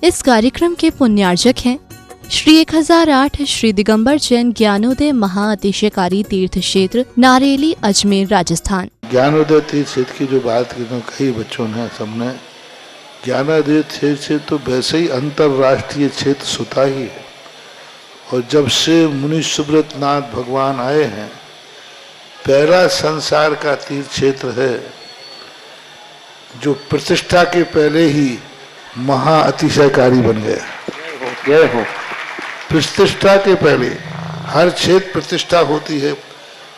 इस कार्यक्रम के पुण्यार्जक हैं श्री 1008 श्री दिगंबर जैन ज्ञानोदय महाअतिशयकारी तीर्थ क्षेत्र नारेली अजमेर राजस्थान। ज्ञानोदय तीर्थ क्षेत्र की जो बात की तो कई बच्चों ने सबने ज्ञानोदय तीर्थ क्षेत्र तो वैसे ही अंतर्राष्ट्रीय क्षेत्र सुता ही है। और जब से मुनि सुब्रत नाथ भगवान आए हैं, पहला संसार का तीर्थ क्षेत्र है जो प्रतिष्ठा के पहले ही महाअतिशयकारी बन गया। प्रतिष्ठा के पहले हर क्षेत्र प्रतिष्ठा होती है,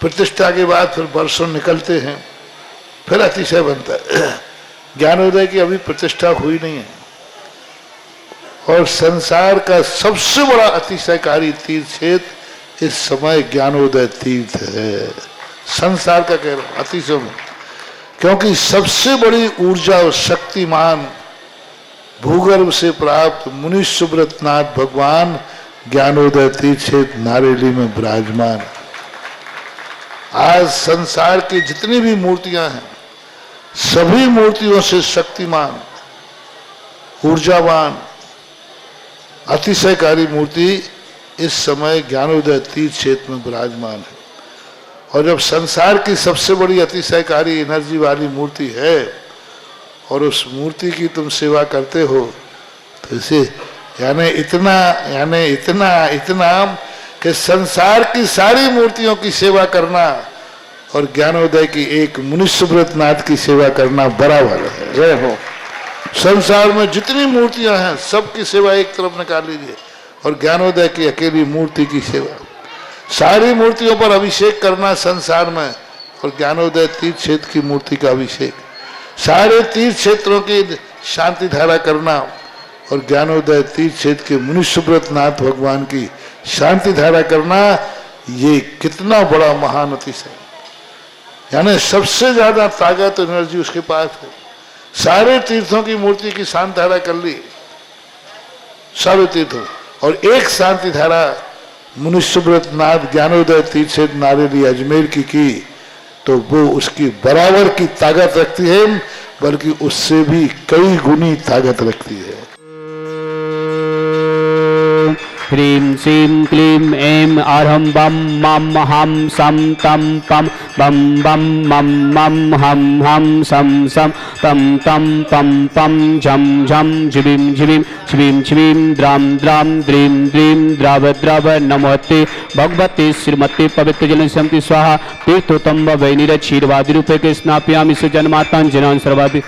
प्रतिष्ठा के बाद फिर वर्षों निकलते हैं, फिर अतिशय बनता है। ज्ञानोदय की अभी प्रतिष्ठा हुई नहीं है। और संसार का सबसे बड़ा अतिशयकारी तीर्थ क्षेत्र इस समय ज्ञानोदय तीर्थ है। संसार का कह रहा हूं अतिशय में, क्योंकि सबसे बड़ी ऊर्जा और शक्तिमान भूगर्भ से प्राप्त मुनि सुब्रत नाथ भगवान ज्ञानोदय तीर्थ क्षेत्र नारेली में विराजमान। आज संसार की जितनी भी मूर्तियां हैं, सभी मूर्तियों से शक्तिमान, ऊर्जावान, अतिशयकारी मूर्ति इस समय ज्ञानोदय तीर्थ क्षेत्र में विराजमान है। और जब संसार की सबसे बड़ी अतिशयकारी एनर्जी वाली मूर्ति है और उस मूर्ति की तुम सेवा करते हो, तो इसे यानी इतना कि संसार की सारी मूर्तियों की सेवा करना और ज्ञानोदय की एक मुनि सुब्रत नाथ की सेवा करना बराबर है। जय हो। संसार में जितनी मूर्तियां हैं सबकी सेवा एक तरफ निकाल लीजिए और ज्ञानोदय की अकेली मूर्ति की सेवा। सारी मूर्तियों पर अभिषेक करना संसार में और ज्ञानोदय तीर्थ क्षेत्र की मूर्ति का अभिषेक, सारे तीर्थ क्षेत्रों की शांति धारा करना और ज्ञानोदय तीर्थ क्षेत्र के मुनि सुब्रत नाथ भगवान की शांति धारा करना, ये कितना बड़ा महान अतिशय। यानी सबसे ज्यादा ताकत एनर्जी उसके पास है। सारे तीर्थों की मूर्ति की शांति धारा कर ली, सारे तीर्थों, और एक शांति धारा मुनि सुब्रत नाथ ज्ञानोदय तीर्थ क्षेत्र नारेली अजमेर की तो वो उसकी बराबर की ताकत रखती है, बल्कि उससे भी कई गुनी ताकत रखती है। ह्रीं श्रीं क्लीं ऐं आरहं बम मम हम सम तम पम बम बम मम मम हम हम सम सम तम तम पम पम झम झम झिबिं झिबिं छिबिं छिबिं द्राम द्राम द्रीं द्रीं द्राव द्राव नमोते भगवते श्रीमते पवित्र जन समिति स्वाहा तीर्थोत्तम वैनिर क्षीरवादी रूपे के स्नापयामि से जन्मातान जनान सर्वादि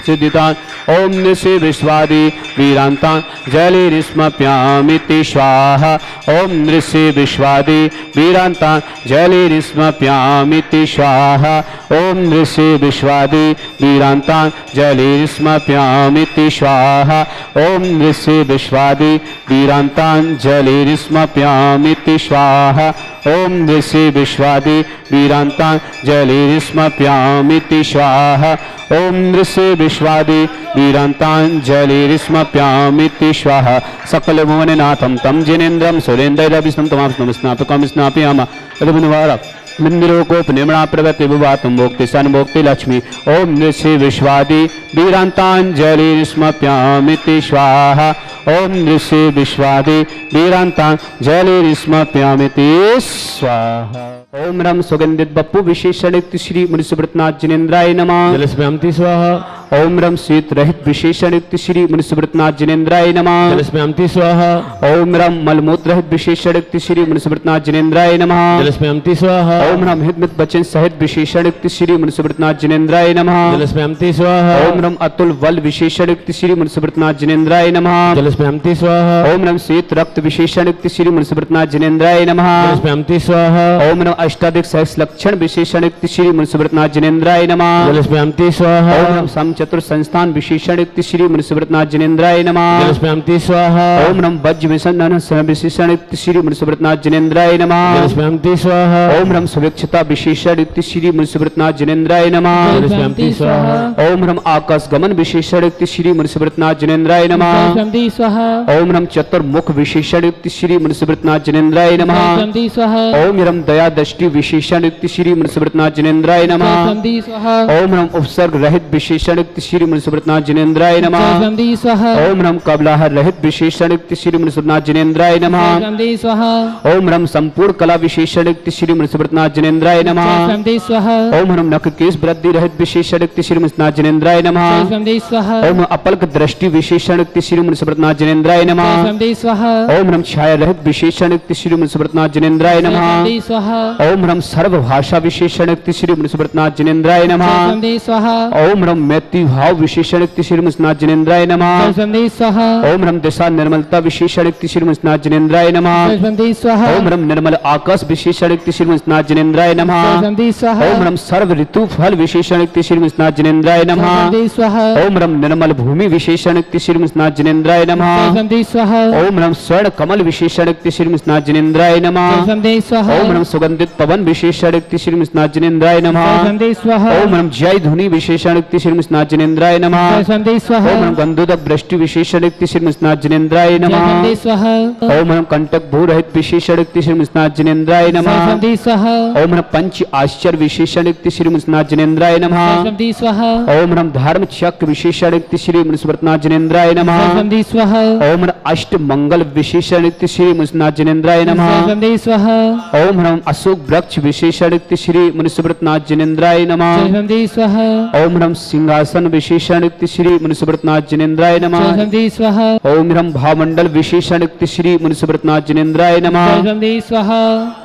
सिद्धितान ओम निशे विश्वादि वीरांतान जलिरिस्मप्यामिति स्वाहा ओम नृषे विश्वादि वीरांतान जलिरिस्मप्यामिति स्वाहा ओम नृषे विश्वादि वीरांतान जलिरिस्मप्यामिति स्वाहा ओम नृषे विश्वादि वीरांतान जलिरिस्मप्यामिति स्वाहा ओम नृषे विश्वादि वीरांतान जलिरिस्मप्यामिति स्वाहा ओम नृषे विश्वादि वीरांतांजलिरिस्मप्यामिति स्वाहा सकल भुवननाथं तं जिनेन्द्रं सुरेन्द्रविष्णुं तमां स्नापकं स्नापयामः तदनुवार मंदिरोकोपनिर्मणा प्रगति विवातुं भोक्ति सन्भोक्ति लक्ष्मी ओम नृषे विश्वादि वीरांतांजलिरिस्मप्यामिति स्वाहा ओम नृषे विश्वादि वीरांतांजलिरिस्मप्यामिति स्वाहा ओम रम सुगंधित बप्पु विशेषणयुक्त श्री मुनि सुब्रत नाथ जिनेन्द्राय नमः जलस्मयामि स्वाहा ओम रम शीत रहित विशेषणयुक्त श्री मुनि सुब्रत नाथ जिनेन्द्राय नमः जलस्मयामि स्वाहा ओम रम मलमूत्र रहित विशेषणयुक्त श्री मुनि सुब्रत नाथ जिनेन्द्राय नमः जलस्मयामि स्वाहा ओम रम हितमित वचन सहित विशेषणयुक्त श्री मुनि सुब्रत नाथ जिनेन्द्राय नमः जलस्मयामि स्वाहा ओम रम अतुल बल विशेषणयुक्त श्री मुनि सुब्रत नाथ जिनेन्द्राय नमः जलस्मयामि स्वाहा ओम रम शीत रक्त विशेषणयुक्त श्री मुनि सुब्रत नाथ जिनेन्द्राय नमः जलस्मयामि स्वाहा ओम रम अष्टाधिक सहस्र लक्षण विशेषणयुक्त श्री मुनि सुब्रत नाथ जिनेन्द्राय नमः जलस्मयामि स्वाहा ओम रम सम चतुर संस्थान विशेषणयुक्त श्री मुनि सुब्रत नाथ जिनेन्द्राय नमः जलस्मयामि स्वाहा ओम रम वज्र विसंधन विशेषणयुक्त श्री मुनि सुब्रत नाथ जिनेन्द्राय नमः जलस्मयामि स्वाहा ओम रम सुविक्षता विशेषणयुक्त श्री मुनि सुब्रत नाथ जिनेन्द्राय नमः जलस्मयामि स्वाहा ओम रम आकाश गमन विशेषणयुक्त श्री मुनि सुब्रत नाथ जिनेन्द्राय नमः जलस्मयामि स्वाहा ओम रम चतुर्मुख विशेषणयुक्त श्री मुनि सुब्रत नाथ जिनेन्द्राय नमः जलस्मयामि स्वाहा ओम रम दया दृष्टि विशेषणयुक्त श्री मुनि सुब्रत नाथ जिनेन्द्राय नमः जलस्मयामि स्वाहा ओम रम उपसर्ग रहित विशेषणयुक्त विशेषण श्री मुनिसुब्रतनाथ जिनेन्द्राय नमः जयस्वामी स्वाहा ओम रम कबलाहर रहित विशेषण श्री मुनिसुब्रतनाथ जिनेन्द्राय नमः जयस्वामी स्वाहा ओम रम संपूर्ण कला विशेषण श्री मुनिसुब्रतनाथ जिनेन्द्राय नमः जयस्वामी स्वाहा ओम रम नख केश वृद्धि रहित विशेषण श्री मुनिसुब्रतनाथ जिनेन्द्राय नमः जयस्वामी स्वाहा ओम अपलक दृष्टि विशेषण श्री मुनिसुब्रतनाथ जिनेन्द्राय नमः जयस्वामी स्वाहा ओम रम छाया रहित विशेषण श्री मुनिसुब्रतनाथ जिनेन्द्राय नमः जयस्वामी स्वाहा ओम रम सर्व भाषा विशेषण श्री मुनिसुब्रतनाथ जिनेन्द्राय नमः जयस्वामी स्वाहा ओम रम मैत्री भाव विशेषण श्री मुनिसुब्रतनाथ जिनेन्द्राय नमः जयस्वामी स्वाहा ओम रम दिशा निर्मलता विशेषण श्री मुनिसुब्रतनाथ जिनेन्द्राय नमः जयस्वामी स्वाहा ओम रम निर्मल आकाश विशेषण श्री मुनिसुब्रतनाथ जिनेन्द्राय नमः जयस्वामी स्वाहा ओम रम सर्व ऋतु फल विशेषण श्री मुनिसुब्रतनाथ जिनेन्द्राय नमः जयस्वामी स्वाहा ओम रम निर्मल भूमि विशेषण श्री मुनिसुब्रतनाथ जिनेन्द्राय नमः जयस्वामी स्वाहा ओम रम स्वर्ण कमल विशेषण श्री मुनिसुब्रतनाथ जिनेन्द्राय नमः जयस्वामी स्वाहा ओम रम सुगंधित पवन विशेषण श्री मुनिसुब्रतनाथ जिनेन्द्राय नमः जयस्वामी स्वाहा ओम रम जय धुनि विशेषण श्री मुनिसुब्रतनाथ जिनेन्द्राय नमः जयस्वामी स्वाहा ओम रम गंधोदक वृष्टि विशेषण श्री मुनिसुब्रतनाथ जिनेन्द्राय नमः जयस्वामी स्वाहा ओम रम कंटक भू रहित विशेषण श्री मुनिसुब्रतनाथ जिनेन्द्राय नमः जयस्वामी स्वाहा ओम रम पंच आश्चर्य विशेषण श्री मुनिसुब्रतनाथ जिनेन्द्राय नमः जयस्वामी स्वाहा ओम रम धर्म चक्र विशेषण श्री मुनिसुब्रतनाथ जिनेन्द्राय नमः जयस्वामी स्वाहा ओम रम अष्ट मंगल विशेषण श्री मुनिसुब्रतनाथ जिनेन्द्राय नमः जयस्वामी स्वाहा ओम रम अशोक वृक्ष विशेषण श्री मुनिसुब्रतनाथ जिनेन्द्राय नमः जयस्वामी स्वाहा ओम रम सिंहासन विशेषण श्री मुनिसुब्रतनाथ जिनेन्द्राय नमः जयस्वामी स्वाहा ओम रम भावमंडल विशेषण श्री मुनिसुब्रतनाथ जिनेन्द्राय नमः जयस्वामी स्वाहा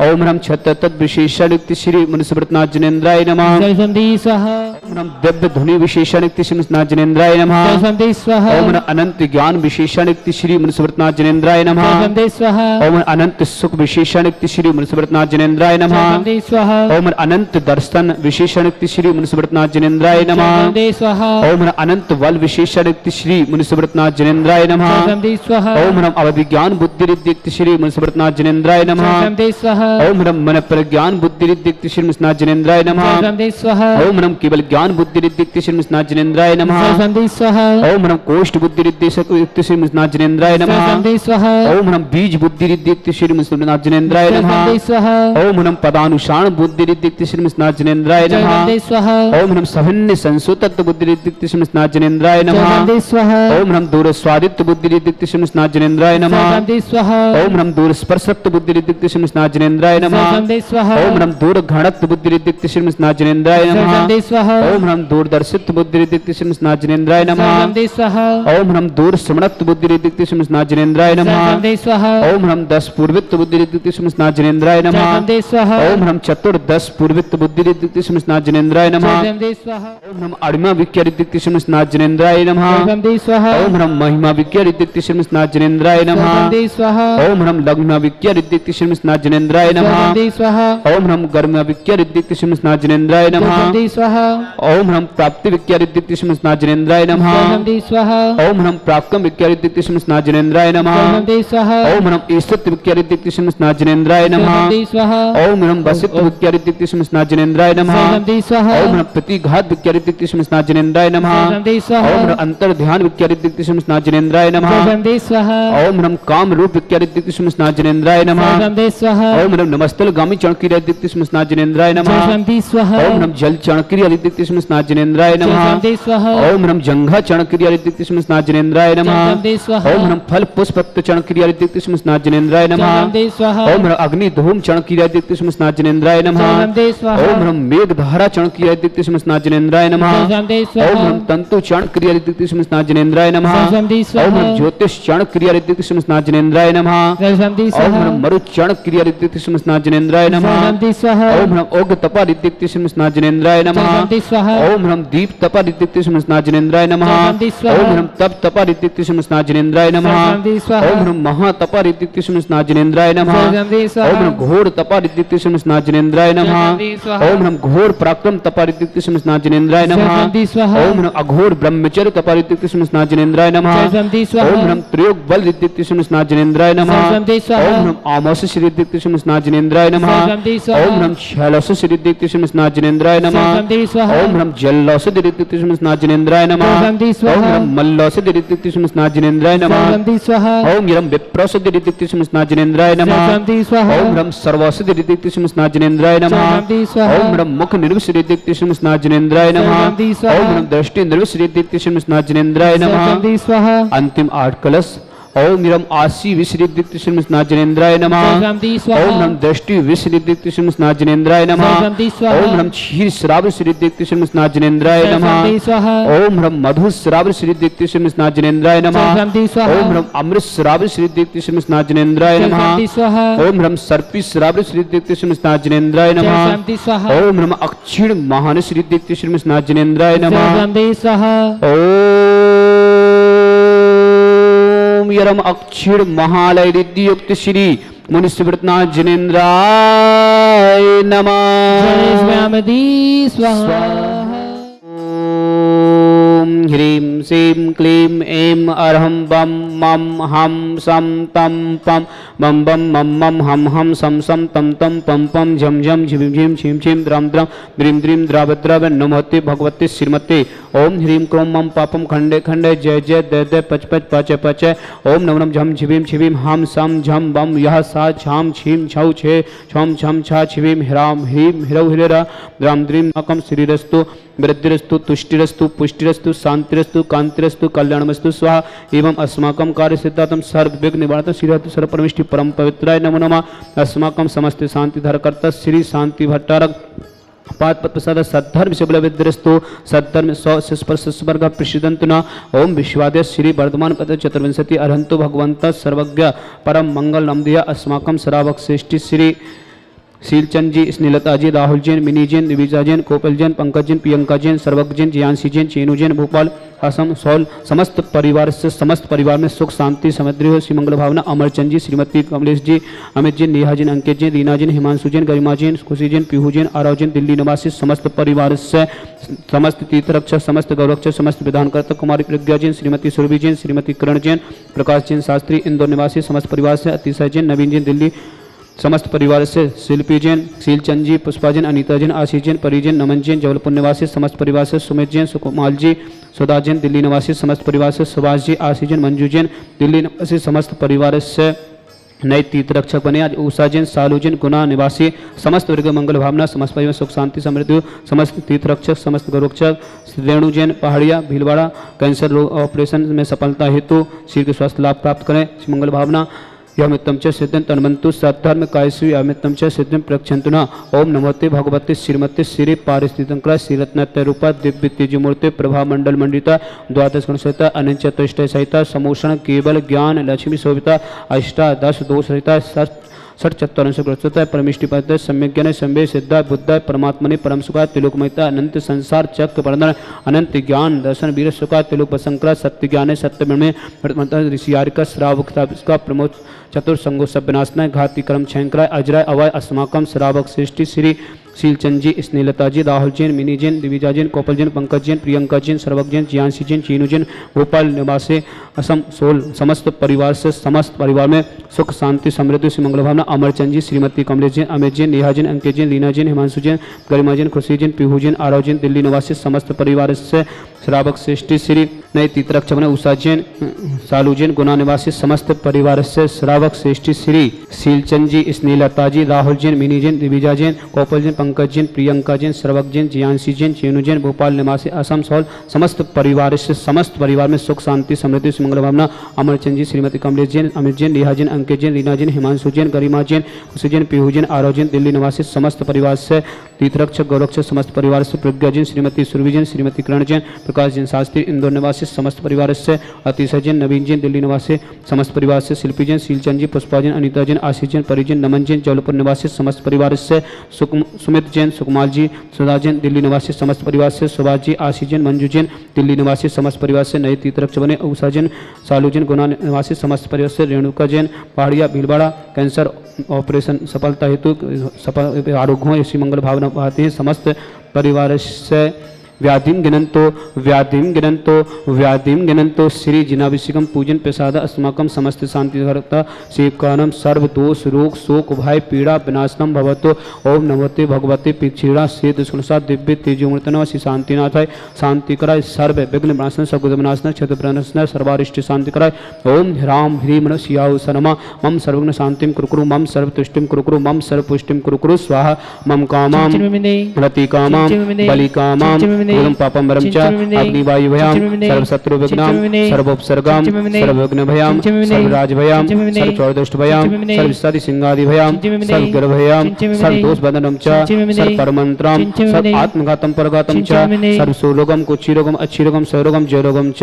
ओम रम छत्र विशेषण श्री मुनिसुब्रतनाथ जिनेन्द्राय नमः जयस्वामी स्वाहा ओम रम दिव्य धुनि विशेषण श्री मुनिसुब्रतनाथ जिनेन्द्राय नमः जयस्वामी स्वाहा ओम रम अनंत ज्ञान विशेषण श्री मुनिसुब्रतनाथ जिनेन्द्राय नमः जयस्वामी स्वाहा ओम अनंत सुख विशेषण श्री मुनिसुब्रतनाथ जिनेन्द्राय नमः जयस्वामी स्वाहा ओम अनंत दर्शन विशेषण श्री मुनिसुब्रतनाथ जिनेन्द्राय नमः जयस्वामी स्वाहा ओम अनंत बल विशेषण श्री मुनिसुब्रतनाथ जिनेन्द्राय नमः जयस्वामी स्वाहा ओम रम अवधिज्ञान बुद्धि रिद्धिक्त श्री मुनिसुब्रतनाथ जिनेन्द्राय नमः जयस्वामी स्वाहा ओम रम मन प्रज्ञान बुद्धि रिद्धिक्त श्री मुनिसुब्रतनाथ जिनेन्द्राय नमः जयस्वामी स्वाहा ओम रम केवल ज्ञान बुद्धि रिद्धिक्त श्री मुनिसुब्रतनाथ जिनेन्द्राय नमः जयस्वामी स्वाहा ओम रम कोष्ठ बुद्धि रिद्धिक्त श्री मुनिसुब्रतनाथ जिनेन्द्राय नमः जयस्वामी स्वाहा ओम रम बीज बुद्धि रिद्धिक्त श्री मुनिसुब्रतनाथ जिनेन्द्राय नमः जयस्वामी स्वाहा ओम रम पदानुसार बुद्धि रिद्धिक्त श्री मुनिसुब्रतनाथ जिनेन्द्राय नमः जयस्वामी स्वाहा ओम रम सभिन्न संसुतत्व बुद्धि रिद्धिक्त श्री मुनिसुब्रतनाथ जिनेन्द्राय नमः जयस्वामी स्वाहा ओम रम दूर स्वादित्व बुद्धि रिद्धिक्त श्री मुनिसुब्रतनाथ जिनेन्द्राय नमः जयस्वामी स्वाहा ओम रम दूर स्पर्शत्व बुद्धि रिद्धिक्त श्री मुनिसुब्रतनाथ जिनेन्द्राय नमः जयस्वामी स्वाहा ओम रम दूर घणत्व बुद्धि रिद्धिक्त श्री मुनिसुब्रतनाथ जिनेन्द्राय नमः जयस्वामी स्वाहा ओम रम दूरदर्शित्व बुद्धि रिद्धिक्त श्री मुनिसुब्रतनाथ जिनेन्द्राय नमः जयस्वामी स्वाहा ओम रम दूर श्रवणत्व बुद्धि रिद्धिक्त श्री मुनिसुब्रतनाथ जिनेन्द्राय नमः जयस्वामी स्वाहा ओम रम दस पूर्वित्व बुद्धि रिद्धिक्त श्री मुनिसुब्रतनाथ जिनेन्द्राय नमः जयस्वामी स्वाहा ओम रम चतुर्दश पूर्वित्व बुद्धि रिद्धिक्त श्री मुनिसुब्रतनाथ जिनेन्द्राय नमः जयस्वामी स्वाहा ओम रम अणिमा विज्ञा रिद्धिक्त श्री मुनिसुब्रतनाथ जिनेन्द्राय नमः जयस्वामी स्वाहा ओम रम महिमा विज्ञा रिद्धिक्त श्री मुनिसुब्रतनाथ जिनेन्द्राय नमः जयस्वामी स्वाहा ओम रम लग्न विज्ञा रिद्धिक्त श्री मुनिसुब्रतनाथ जिनेन्द्राय नमः जयस्वामी स्वाहा ओम रम गर्म विज्ञा रिद्धिक्त श्री मुनिसुब्रतनाथ जिनेन्द्राय नमः जयस्वामी स्वाहा ओम रम प्राप्ति विज्ञा रिद्धिक्त श्री मुनिसुब्रतनाथ जिनेन्द्राय नमः जयस्वामी स्वाहा ओम रम प्राक्कम विज्ञा रिद्धिक्त श्री मुनिसुब्रतनाथ जिनेन्द्राय नमः जयस्वामी स्वाहा ओम रम ईसत विज्ञा रिद्धिक्त श्री मुनिसुब्रतनाथ जिनेन्द्राय नमः जयस्वामी स्वाहा ओम रम वसित विज्ञा रिद्धिक्त श्री मुनिसुब्रतनाथ जिनेन्द्राय नमः जयस्वामी स्वाहा ओम रम प्रतिघात विज्ञा रिद्धिक्त श्री मुनिसुब्रतनाथ जिनेन्द्राय नमः जयस्वामी स्वाहा ओम रम अंतर ध्यान विज्ञा रिद्धिक्त श्री मुनिसुब्रतनाथ जिनेन्द्राय नमः जयस्वामी स्वाहा ओम रम काम रूप विज्ञा रिद्धिक्त श्री मुनिसुब्रतनाथ जिनेन्द्राय नमः जयस्वामी स्वाहा ओम रम नमस्तल गामी चणकी रिद्धिक्त श्री मुनिसुब्रतनाथ जिनेन्द्राय नमः जयस्वामी स्वाहा ओम रम जल चणक्रिया रिद्धिक्त श्री मुनिसुब्रतनाथ जिनेन्द्राय नमः जयस्वामी स्वाहा ओम रम जंघा चणक्रिया रिद्धिक्त श्री मुनिसुब्रतनाथ जिनेन्द्राय नमः जयस्वामी स्वाहा ओम रम फल पुष्प चणक्रिया रिद्धिक्त श्री मुनिसुब्रतनाथ जिनेन्द्राय नमः जयस्वामी स्वाहा ओम रम अग्नि धूम चणक्रिया रिद्धिक्त श्री मुनिसुब्रतनाथ जिनेन्द्राय नमः जयस्वामी स्वाहा ओम रम मेघ धारा चणक्रिया रिद्धिक्त श्री मुनिसुब्रतनाथ जिनेन्द्राय नमः जयस्वामी ओम स्वाहा रम तंतु चणक्रिया रिद्धिक्त श्री मुनिसुब्रतनाथ जिनेन्द्राय नमः जयस्वामी ओम स्वाहा रम ज्योतिष चणक्रिया रिद्धिक्त श्री मुनिसुब्रतनाथ जिनेन्द्राय नमः जयस्वामी ओम स्वाहा रम मरु चणक्रिया रिद्धिक्त श्री मुनिसुब्रतनाथ जिनेन्द्राय नमः जयस्वामी स्वाहा ओम रम ओग तपा रिद्धिक्त श्री मुनिसुब्रतनाथ जिनेन्द्राय नमः जयस्वामी स्वाहा ओम रम दीप तपा रिद्धिक्त श्री मुनिसुब्रतनाथ जिनेन्द्राय नमः जयस्वामी स्वाहा ओम रम तप तपा रिद्धिक्त श्री मुनिसुब्रतनाथ जिनेन्द्राय नमः जयस्वामी स्वाहा ओम रम महा तपा रिद्धिक्त श्री मुनिसुब्रतनाथ जिनेन्द्राय नमः जयस्वामी स्वाहा ओम रम घोर तपा रिद्धिक्त श्री मुनिसुब्रतनाथ जिनेन्द्राय नमः जयस्वामी स्वाहा ओम रम घोर पराक्रम तपा रिद्धिक्त श्री मुनिसुब्रतनाथ जिनेन्द्राय नमः जयस्वामी स्वाहा ओम रम अघोर ब्रह्मचर्य तपा रिद्धिक्त श्री मुनिसुब्रतनाथ जिनेन्द्राय नमः जयस्वामी स्वाहा ओम रम प्रयोग बल रिद्धिक्त श्री मुनिसुब्रतनाथ जिनेन्द्राय नमः जयस्वामी स्वाहा ओम रम आमोस रिद्धिक्त श्री मुनिसुब्रतनाथ जिनेन्द्राय नमः जयस्वामी स्वाहा ओम रम शैलस रिद्धिक्त श्री मुनिसुब्रतनाथ जिनेन्द्राय नमः जयस्वामी स्वाहा ओम रम जल्लौस रिद्धिक्त श्री मुनिसुब्रतनाथ जिनेन्द्राय नमः जयस्वामी ओम स्वाहा रम मल्लौस रिद्धिक्त श्री मुनिसुब्रतनाथ जिनेन्द्राय नमः जयस्वामी स्वाहा ओम रम विप्रौस रिद्धिक्त श्री मुनिसुब्रतनाथ जिनेन्द्राय नमः जयस्वामी स्वाहा ओम रम सर्वौस रिद्धिक्त श्री मुनिसुब्रतनाथ जिनेन्द्राय नमः जयस्वामी स्वाहा ओम रम मुख निर्विष रिद्धिक्त श्री मुनिसुब्रतनाथ जिनेन्द्राय नमः जयस्वामी स्वाहा ओम ह्रम दृष्टि इंद्र श्री श्री जिनेन्द्राय नमः। जयशांति स्वाहा। अंतिम 8 कलश। ओम ह्रम आशी विश्रीदीप्ति श्री जिनेन्द्राय नमः। जयशांति स्वाहा। ओम ह्रम दृष्टि विश्रीदीप्ति श्री जिनेन्द्राय नमः। जयशांति स्वाहा। ओम ह्रम क्षीर श्राव श्रीदीप्ति श्री जिनेन्द्राय नमः। जयशांति स्वाहा। ओम ह्रम मधु श्राव श्रीदीप्ति श्री जिनेन्द्राय नमः। जयशांति स्वाहा। ओम ह्रम अमृत श्राव श्रीदीप्ति श्री जिनेन्द्राय नमः। जयशांति स्वाहा। ओम ह्रम सर्पी श्राव श्रीदीप्ति श्री जिनेन्द्राय नमः। जयशांति स्वाहा। ओम ह्रम अक्षीण महान श्रीदीप्ति श्री जिनेन्द्राय नमः। जयशांति स्वाहा। ओम यरम अक्षीण महालय रिद्धि युक्त श्री मुनिसुब्रतनाथ जिनेन्द्राय नमः। जय श्यामती स्वाहा। ओम ह्रीं श्रीं क्लीं ऐं अरहं बम मम हम सम तम पम बम बम मम मम हम हम सम सम तम तम पम पम झम झम झिम झिम छिम छिम द्रम द्रम द्रीम द्रीम द्रावद्रव नमोते भगवते श्रीमते। ओम ह्रीं क्रोम मम पापम खंडे खंडे जय जय दय दय पच पच पच पच। ओम नम नम झम झिवीम छिवीम हम सम झम बम यह सा छाम छीम छौ छे छम छम छा छिवीम ह्राम ह्रीं ह्रौ ह्रेरा द्राम द्रीम नकम श्रीरस्तु वृद्धिरस्तु तुष्टिरस्तु पुष्टिरस्तु शांतिरस्तु कांतिरस्तु कल्याणमस्तु स्वाहा। एवं अस्माकं कार्य सिद्धार्थम सर्व विघ्न निवारणं श्रीहरि सर्व परमेष्टि परम पवित्राय नमो नमः। अस्माकं समस्त शांति धरकर्ता श्री शांति भट्टारक पाद प्रसाद सद्धर्म से बल विद्रस्तो सद्धर्म 100 शिष्पर शिष्वर्ग प्रसिद्धंतु न। ओम विश्वाद्य श्री वर्धमान पद चतुर्विंशति अरहंतो भगवंत सर्वज्ञ परम मंगल नमदिया अस्माकं श्रावक श्रेष्ठी श्री शीलचंद जी स्नेहलता जी राहुल जैन मिनी जैन दिविजा जैन कोपल जैन पंकज जैन प्रियंका जैन सर्वज्ञ जैन जियांशी जैन चेनू जैन भोपाल असम सौल समस्त परिवार से समस्त परिवार में सुख शांति समृद्धि हो। श्री मंगल भावना अमरचंद जी श्रीमती कमलेश जी अमित जैन नेहा जैन अंकित जैन रीना जैन हिमांशु जैन गरिमा जैन खुशी जैन पीहू जैन आरव जैन दिल्ली निवासी समस्त परिवार से समस्त तीर्थरक्षक समस्त गौरक्षक समस्त विधानकर्ता कुमारी प्रज्ञा जैन श्रीमती सुरभि जैन श्रीमती किरण जैन प्रकाश जैन शास्त्री इंदौर निवासी समस्त परिवार से अतिशय जैन नवीन जैन दिल्ली समस्त परिवार से शिल्पी जैन शीलचंद जी पुष्पा जैन अनीता जैन आशीष जैन परी जैन नमन जैन जबलपुर निवासी समस्त परिवार से सुमित जैन सुकुमाल जी सुधा जैन दिल्ली निवासी समस्त परिवार से सुभाष जी आशीष जैन मंजू जैन दिल्ली निवासी समस्त परिवार से नए तीर्थरक्षक बने आज उषा जैन सालू जैन गुना निवासी समस्त वर्ग मंगल भावना समस्त परिवार सुख शांति समृद्धि समस्त तीर्थरक्षक समस्त गौरक्षक रेणु जैन पहाड़िया भीलवाड़ा कैंसर रोग ऑपरेशन में सफलता हेतु शीघ्र के स्वास्थ्य लाभ प्राप्त करें मंगल भावना यमित्तम च सिद्धिं तन्वन्तु सद्धर्म कायसु यमित्तम च सिद्धिं प्रक्षन्तु न। ओम नमोते भगवते श्रीमते श्री पारिस्थितिकरा श्रीरत्नत्य रूपा दिव्य तेजमूर्ति प्रभा मंडल मंडिता द्वादश गुण सहिता अनंत चतुष्टय सहिता समोषण केवल ज्ञान लक्ष्मी शोभिता अष्टादश दोष सहिता षट चत्वारिंश ग्रस्तता परमिष्टि पद सम्यक ज्ञान संवेद सिद्धा बुद्धा परमात्मने परम सुखा तिलोकमयता अनंत संसार चक्र वर्णन अनंत ज्ञान दर्शन वीर सुखा तिलोक संकरा सत्य ज्ञान सत्य में ऋषियारिका श्रावक का प्रमोद चतुर संगो सब विनाशनाय घाती कर्म छयंकराय अजराय अवय अस्माकम श्रावक श्रेष्ठी श्री शीलचंद जी स्नेहलता जी राहुल जैन मिनी जैन दिविजा जैन कोपल जैन पंकज जैन प्रियंका जैन सर्वज्ञ जैन जियांशी जैन चीनू जैन भोपाल निवासी असम सोल समस्त परिवार से समस्त परिवार में सुख शांति समृद्धि से मंगल भावना अमरचंद जी श्रीमती कमलेश जैन अमित जैन नेहा जैन अंकित जैन रीना जैन हिमांशु जैन गरिमा जैन खुशी जैन पीहू जैन आरव जैन दिल्ली निवासी समस्त परिवार से श्रावक श्रेष्ठी श्री नए तीर्थरक्षक बने उषा जैन सालू जैन गुना निवासी समस्त परिवार से श्रावक श्रेष्ठी श्री शीलचंद जी स्नेहलता जी राहुल जैन मिनी जैन दिविजा जैन कोपल जैन पंकज जैन प्रियंका जैन सर्वज्ञ जैन जियांशी जैन चेनू जैन भोपाल निवासी असम सौल समस्त परिवार से समस्त परिवार में सुख शांति समृद्धि मंगल भावना अमरचंद जी श्रीमती कमलेश जैन अमित जैन नेहा जैन अंकित जैन रीना जैन हिमांशु जैन गरिमा जैन खुशी जैन पीहू जैन आरव जैन दिल्ली निवासी समस्त परिवार से तीर्थरक्षक गौरक्षक समस्त परिवार से प्रज्ञा जैन श्रीमती सुरभि जैन श्रीमती किरण जैन प्रकाश जैन शास्त्री इंदौर निवासी समस्त परिवार से अतिशय जैन नवीन जैन दिल्ली निवासी समस्त परिवार से शिल्पी जैन शीलचंद जी पुष्पा जैन अनीता जैन आशीष जैन परी जैन नमन जैन जबलपुर निवासी समस्त परिवार से सुमित जैन सुकुमाल जी सुधा जैन दिल्ली निवासी समस्त परिवार से सुभाष जी आशीष जैन मंजू जैन दिल्ली निवासी समस्त परिवार से नए तीर्थरक्षक बने उषा जैन सालू जैन गुना निवासी समस्त परिवार से रेणुका जैन पहाड़िया भीलवाड़ा कैंसर ऑपरेशन सफलता हेतु सफल आरोग्य हो ऐसी मंगल भावना पाते हैं समस्त परिवार से व्याधिम गिनंतो श्री जिनाभिषेकम पूजन प्रसाद अस्माकं समस्त शांति धरता शिवकानम सर्व दोष रोग शोक भय पीड़ा विनाशनम भवतो। ओम नमोते भगवते पिक्षीणा श्वेत सुनसा दिव्य तेजोमूर्तन श्री शांतिनाथाय शांति कराय सर्व विघ्न विनाशन सगुद विनाशन क्षत विनाशन सर्वारिष्ट शांति कराय। ओम ह्राम ह्रीम शियाउ सनमा मम सर्वज्ञ शांतिम कुरुकुरु मम सर्वतुष्टिम कुरुकुरु मम सर्वपुष्टिम कुरुकुरु स्वाहा मम कामाम रति कामाम बलि कामाम क्रोधं पापं वरं च अग्निवायुभयां सर्वशत्रुविघ्नां सर्वोपसर्गां सर्वविघ्नभयां सर्वराजभयां सर्वचौदष्टभयां सर्वसादिसिंहादिभयां सर्वगर्भभयां सर्वदोषबन्धनं च सर्वपरमन्त्रां सर्वात्मघातं परघातं च सर्वसुरोगं कुक्षिरोगं अच्छिरोगं सरोगं जयरोगं च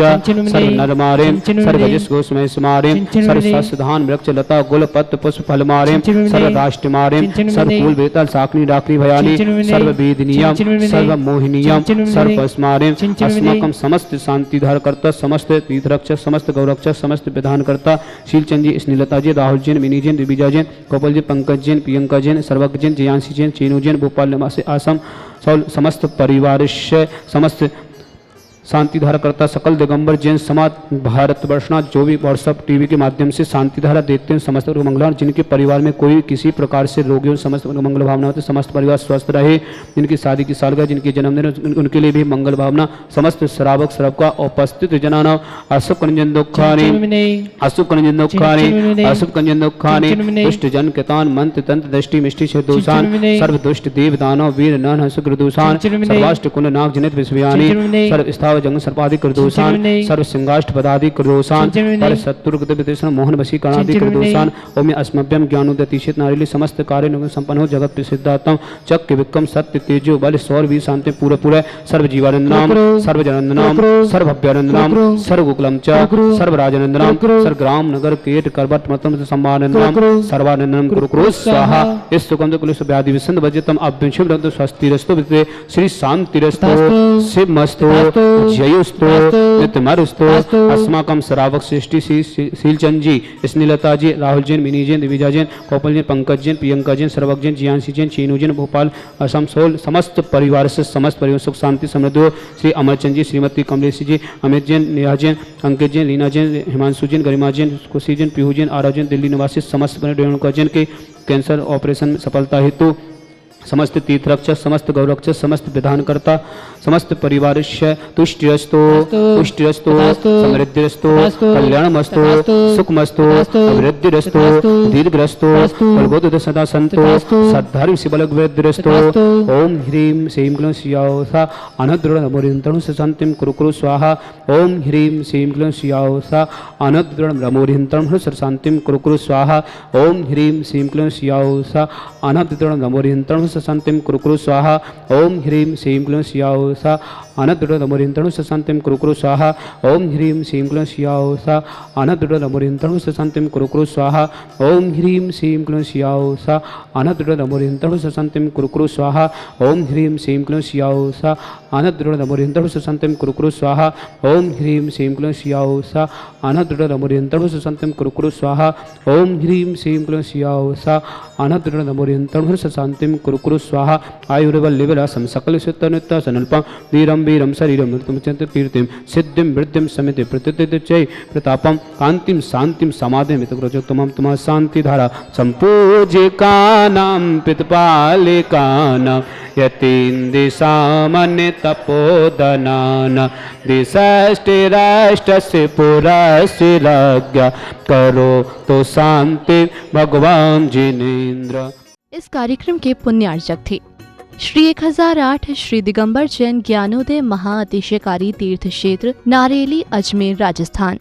सर्वनरमारें सर्वजस्गोस्मयसमारें सर्वसस्धान वृक्ष लता गुल पत्र पुष्प फलमारें सर्वराष्ट्रमारें सर्वकुल बेताल साकनी डाकरी भयानी सर्ववेदनीयं सर्वमोहिनीयं सर्वस्मारें अस्माकं समस्त शांतिधार करता समस्त तीर्थरक्षक समस्त गौरक्षक समस्त विधान करता शीलचंद जी स्नेहलता जी राहुल जैन मिनी जैन दिविजा जैन गोपाल जी पंकज जैन प्रियंका जैन सर्वज्ञ जैन जयांशी जैन चीनू जैन भोपाल निवासी आसम समस्त परिवार समस्त शांतिधारा करता सकल दिगंबर जैन समाज भारतवर्षनाथ जो भी व्हाट्सअप टीवी के माध्यम से शांतिधारा देखते हैं समस्त मंगला जिनके परिवार में कोई किसी प्रकार से रोगियों समस्त मंगल भावना होती समस्त परिवार स्वस्थ रहे जिनकी शादी की सालगिरह जिनके जन्मदिन उनके लिए भी मंगल भावना समस्त श्रावक श्रव का उपस्थित जनाना अशुभ कंजन दुखानी अशुभ कंजन दुखानी अशुभ कंजन दुखानी दुष्ट जन कितान मंत्र तंत्र दृष्टि मिष्टि दोषान सर्व दुष्ट देव दानव वीर नन हंसुग्र दोषान सर्वाष्ट कुंड नाग जनित विश्वयानी सर्व स्थाव जंग सर्पादि कृदोषान सर्व सिंगाष्ट पदादि कृदोषान पर शत्रुगत विदेशन मोहन वशी कर्णादि कृदोषान ओम अस्मभ्यम ज्ञानोदतिशित नारिली समस्त कार्य निगम संपन्न हो जगत प्रसिद्धात्म चक्र विक्रम सत्य तेजो बल सौर वीर शांति पूरा पूरा सर्व जीवानंदनाम सर्व जनंदनाम सर्व भव्यानंदनाम सर्व गोकुलम च सर्व राजानंदनाम सर्व ग्राम नगर केट करबट मतम सम्मानंदनाम सर्वानंदनम कुरु कुरु स्वाहा इस सुगंध कुलस व्याधि विसंध वज्रतम अभ्यंशम रंत स्वस्तिरस्तु विते श्री शांतिरस्तु शिवमस्तु जयोस्तु नित्यमरुस्तु अस्माकं श्रावक सृष्टि शीलचंद जी स्नेहलता जी राहुल जैन मिनी जैन दिविजा जैन गोपाल जैन पंकज जैन प्रियंका जैन सर्वज्ञ जैन जियांशी जैन चीनू जैन भोपाल असम सोल समस्त परिवार से समस्त परिवार सुख शांति समृद्धि हो श्री अमरचंद जी श्रीमती कमलेश जी अमित जैन नेहा जैन अंकित जैन लीना जैन हिमांशु जैन गरिमा जैन खुशी जैन पीहू जैन आरव जैन दिल्ली निवासी समस्त रेणुका जैन के कैंसर ऑपरेशन में सफलता हेतु समस्त तीर्थरक्षक समस्त गौरक्षक समस्त विधानकर्ता समस्त परिवार तुष्टिरस्तु पुष्टिरस्तु समृद्धिरस्तु कल्याणमस्तु सुखमस्तु वृद्धिरस्तु दीर्घरस्तु बलबोध सदा संतो सद्धर्म शिवलग्वृद्धिरस्तु ओम ह्रीं श्रीं क्लीं श्रियावसा अनद्रुण नमोरिंतणु सशांतिं कुरु कुरु स्वाहा ओम ह्रीं श्रीं क्लीं श्रियावसा अनद्रुण नमोरिंतणु सशांतिं कुरु कुरु स्वाहा ओम ह्रीं श्रीं क्लीं श्रियावसा अनद्रुण नमोरिंतणु सशांतिं कुरु कुरु स्वाहा ओम ह्रीं श्रीं क्लीं श्रियावसा अनद्रुण नमोरिंतणु सशांतिं कुरु कुरु स्वाहा ओम ह्रीं श्रीं क्लीं श्रियावसा अनद्रुण नमोरिंतणु सशांतिं कुरु कुरु स्वाहा ओम ह्रीं श्रीं क्लीं श्रियावसा अनद्रुण नमोरिंतणु सशांतिं कुरु कुरु स्वाहा ओम ह्रीं श्रीं क्लीं श्रियावसा अनद्रुण नमोरिंतणु सशांतिं कुरु कुरु स्वाहा ओम ह्रीं श्रीं क्लीं श्रियावसा अनद्रुण नमोरिंतणु सशांतिं कुरु कुरु स्वाहा ओम ह्रीं श्रीं क्लीं श्रियावसा अनद्रुण नमोरिंतणु सशांतिं कुरु कुरु स्वाहा आयुर्बल सकल सुतनुत्ता सनल्पा वीरम वीरम शरीरम मृत्युमुच्यंत कीर्तिम सिद्धिम वृद्धिम समिति प्रतिष्ठित चै प्रतापम कांतिम शांतिम समाधिम इतग्रजोत्तमम तुम शांति धारा संपूजिकानां पितपालिकानां यतीन्द्रिसामान्य तपोधनानां दिशष्टिराष्टस्य पुरस्य लज्ञा करो तो शांति भगवान जिनेन्द्र। इस कार्यक्रम के पुण्यार्चक थे श्री 1008 श्री दिगंबर जैन ज्ञानोदय महाअतिशयकारी तीर्थ क्षेत्र नारेली अजमेर राजस्थान।